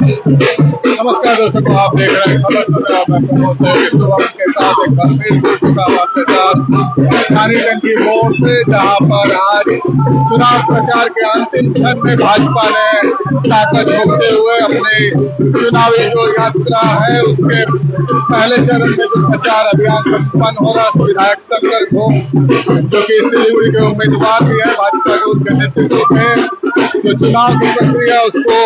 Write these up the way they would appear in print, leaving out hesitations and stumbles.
नमस्कार दर्शकों, आप देख रहे हैं खबर समय। मैं प्रमोद के साथ एक बार फिर जुड़ चुका हूं आपके साथ पानी टंकी मोड़ से, जहां पर आज चुनाव प्रचार के अंतिम क्षण में भाजपा ने ताकत झोंकते हुए अपनी चुनावी जो यात्रा है उसके पहले चरण में जो प्रचार अभियान संपन्न होगा, विधायक शंकर घोष जो कि सिलीगुड़ी के उम्मीदवार भी है भाजपा के, उनके नेतृत्व में जो चुनाव की प्रक्रिया उसको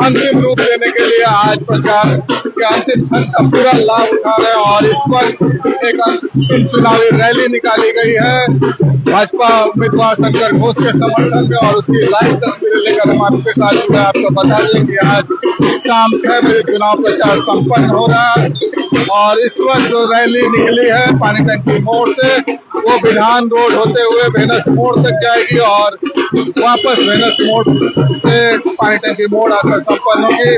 अंतिम रूप देने के लिए आज प्रचार के अंतिम क्षण का पूरा लाभ उठा रहे हैं। और इस वक्त एक अंतिम चुनावी रैली निकाली गई है भाजपा उम्मीदवार शंकर घोष के समर्थन में, और उसकी लाइव तस्वीरें लेकर हम आपके साथ जुड़े। आपको बता दें कि आज शाम 6 बजे चुनाव प्रचार संपन्न हो रहा है और इस वक्त जो रैली निकली है पानी टंकी मोड़ से, वो विधान रोड होते हुए वेनस मोड़ तक जाएगी और वापस वेनस मोड़ से पानी टंकी मोड़ आकर संपन्न होगी।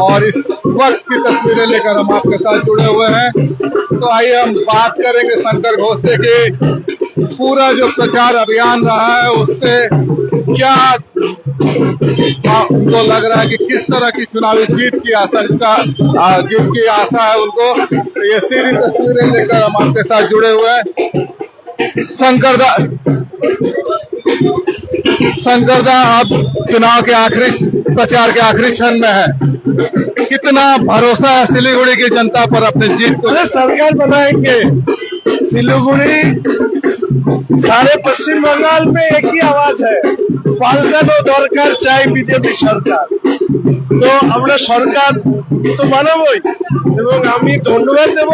और इस वक्त की तस्वीरें लेकर हम आपके साथ जुड़े हुए हैं। तो आइए हम बात करेंगे शंकर घोष से कि पूरा जो प्रचार अभियान रहा है उससे क्या उनको लग रहा है कि किस तरह की चुनावी जीत की आशा है उनको। ये सीधी तस्वीरें लेकर हम आपके साथ जुड़े हुए हैं। शंकरदा अब चुनाव के प्रचार के आखिरी क्षण में है, कितना भरोसा है सिलीगुड़ी की जनता पर अपनी जीत को? सरकार बनाएंगे। सिलीगुड़ी सारे पश्चिम बंगाल में एक ही आवाज है, पाल्टानो दरकार चाই বিজেপি সরকার। তো আমরা সরকার তো বানাবোই এবং আমি ধন্যবাদ দেব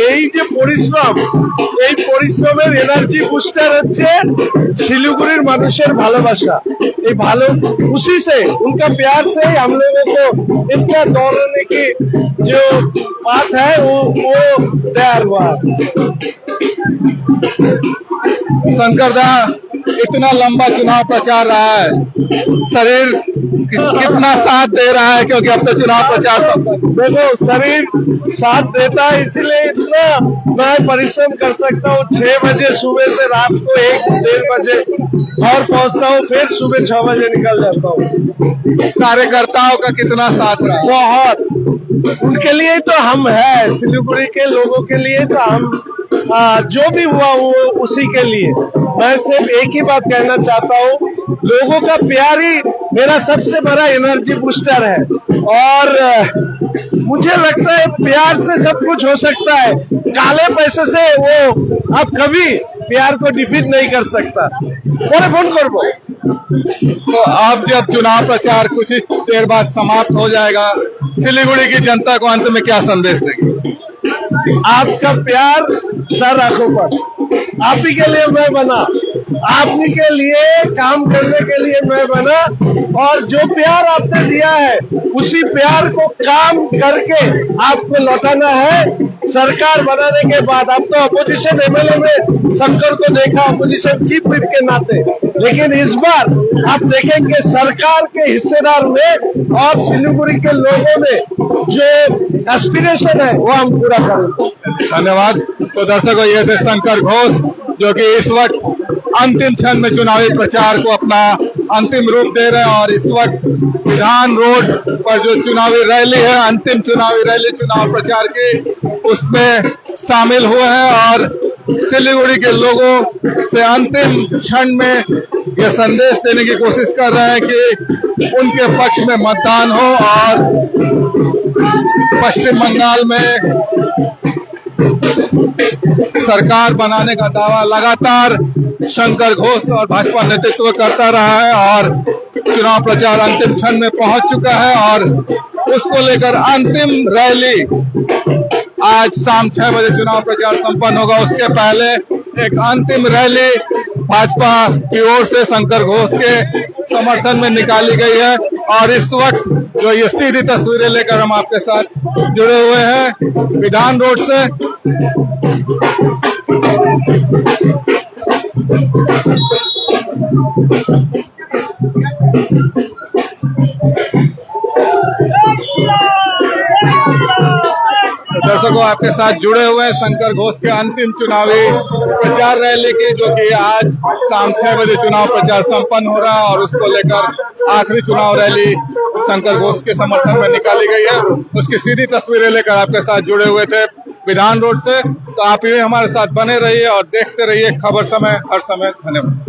এই যে পরিশ্রম, এই পরিশ্রমের এনার্জি বুস্টার হচ্ছে শিলিগুড়ির মানুষের ভালোবাসা। এই ভালো खुशी से, उनका प्यार से हम लोगों को इनका दौड़ने की जो बात है वो तैयार हुआ। शंकरदा, इतना लंबा चुनाव प्रचार रहा है, शरीर कितना साथ दे रहा है? क्योंकि अब तो चुनाव प्रचार देखो शरीर साथ देता है, इसीलिए इतना मैं परिश्रम कर सकता हूँ। 6 बजे सुबह से रात को 1-1:30 बजे घर पहुँचता हूँ, फिर सुबह 6 बजे निकल जाता हूँ। कार्यकर्ताओं का कितना साथ रहा? बहुत, उनके लिए तो हम है, सिलीगुड़ी के लोगों के लिए तो हम जो भी हुआ वो उसी के लिए। मैं सिर्फ एक ही बात कहना चाहता हूँ, लोगों का प्यार ही मेरा सबसे बड़ा एनर्जी बूस्टर है। और मुझे लगता है प्यार से सब कुछ हो सकता है, काले पैसे से वो अब कभी प्यार को डिफीट नहीं कर सकता। फोन करबो। तो अब जब चुनाव प्रचार कुछ ही देर बाद समाप्त हो जाएगा, सिलीगुड़ी की जनता को अंत में क्या संदेश देंगे? आपका प्यार सर आंखों पर, आप ही के लिए मैं बना, आप ही के लिए काम करने के लिए मैं बना। और जो प्यार आपने दिया है उसी प्यार को काम करके आपको लौटाना है। सरकार बनाने के बाद आप तो अपोजिशन एमएलए में शंकर को देखा, अपोजिशन चीफ व्हिप के नाते, लेकिन इस बार आप देखेंगे सरकार के हिस्सेदार में और सिलीगुड़ी के लोगों में जो एस्पिरेशन है वो हम पूरा करेंगे। धन्यवाद। तो दर्शकों, ये थे शंकर घोष जो कि इस वक्त अंतिम क्षण में चुनावी प्रचार को अपना अंतिम रूप दे रहे हैं। और इस वक्त विधान रोड पर जो चुनावी रैली है, अंतिम चुनावी रैली चुनाव प्रचार की, उसमें शामिल हुए हैं और सिलीगुड़ी के लोगों से अंतिम क्षण में यह संदेश देने की कोशिश कर रहे हैं कि उनके पक्ष में मतदान हो। और पश्चिम बंगाल में सरकार बनाने का दावा लगातार शंकर घोष और भाजपा नेतृत्व करता रहा है और चुनाव प्रचार अंतिम क्षण में पहुंच चुका है और उसको लेकर अंतिम रैली आज शाम 6 बजे चुनाव प्रचार संपन्न होगा। उसके पहले एक अंतिम रैली भाजपा की ओर से शंकर घोष के समर्थन में निकाली गई है। और इस वक्त जो ये सीधी तस्वीरें लेकर हम आपके साथ जुड़े हुए हैं विधान रोड से। दर्शकों, आपके साथ जुड़े हुए हैं शंकर घोष के अंतिम चुनावी प्रचार रैली की, जो कि आज शाम 6 बजे चुनाव प्रचार संपन्न हो रहा है और उसको लेकर आखिरी चुनाव रैली शंकर घोष के समर्थन में निकाली गई है, उसकी सीधी तस्वीरें लेकर आपके साथ जुड़े हुए थे विधान रोड से। तो आप ये हमारे साथ बने रहिए और देखते रहिए खबर समय हर समय। धन्यवाद।